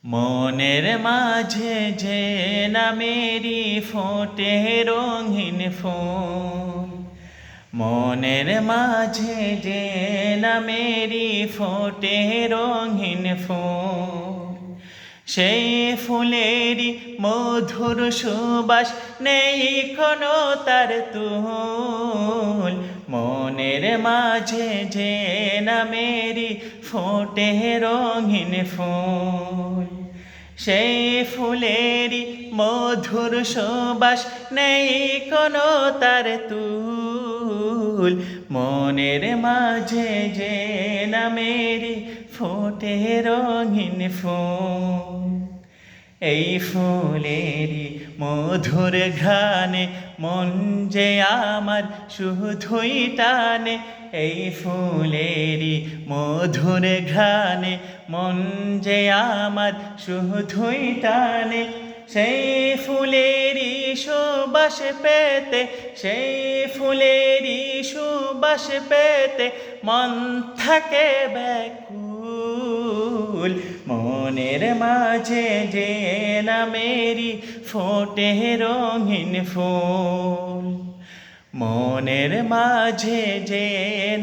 মনের মাঝে যে নামেরই ফোটে রঙিন ফুল, মনের মাঝে যে নামেরই ফোটে রঙিন ফুল, সেই ফুলেরই মধুর সুবাস নেই কোনো তার তুল। মনের মাঝে যে নামেরই ফোটে রঙিন ফুল, সেই ফুলেরই মধুর সুবাস নেই কোনো তার তুল। মনের মাঝে যে নামেরই ফোটে রঙিন ফুল, এই ফুলেরই মধুর ঘ্রাণে মন যে আমার শুধুই টানে। এই ফুলেরই মধুর ঘ্রাণে মন যে আমার শুধুই টানে। সেই ফুলেরই সুবাস পেতে, সেই ফুলেরই সুবাস পেতে মন থাকে ব্যাকুল। মনের মাঝে যে নামেরই ফোটে রঙিন ফুল, মনের মাঝে যে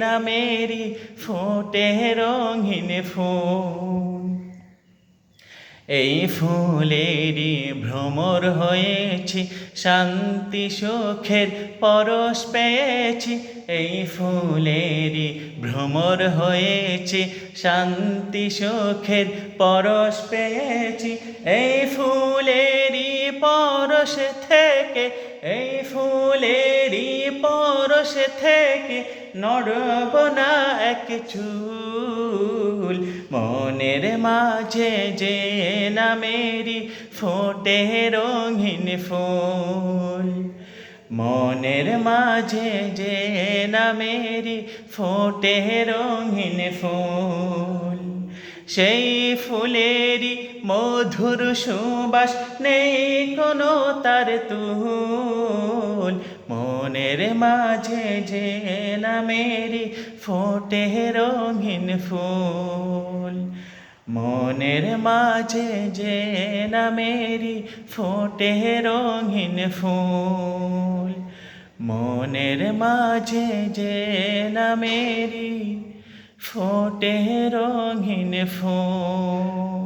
নামেরই ফোটে রঙিন ফুল। এই ফুলেরই ভ্রমর হয়েছি, শান্তি সুখের পরশ পেয়েছি। এই ফুলেরই ভ্রমর হয়েছি, শান্তি সুখের পরশ পেয়েছি। এই ফুলেরই পরশ থেকে, এই ফুলেরই পরশ থেকে নড়ব না এক চুল। মনের মাঝে যে নামেরই ফোটে রঙিন ফুল, মনের মাঝে যে নামেরই ফোটে রঙিন ফুল, সেই ফুলেরই মধুর সুবাস নেই কোনো তার তুল। মনের মাঝে যে নামেরই ফোটে রঙিন ফুল, মনের মাঝে যে নামেরই ফোটে রঙিন ফুল, মনের মাঝে যে নামেরই ফোটে রঙিন ফুল।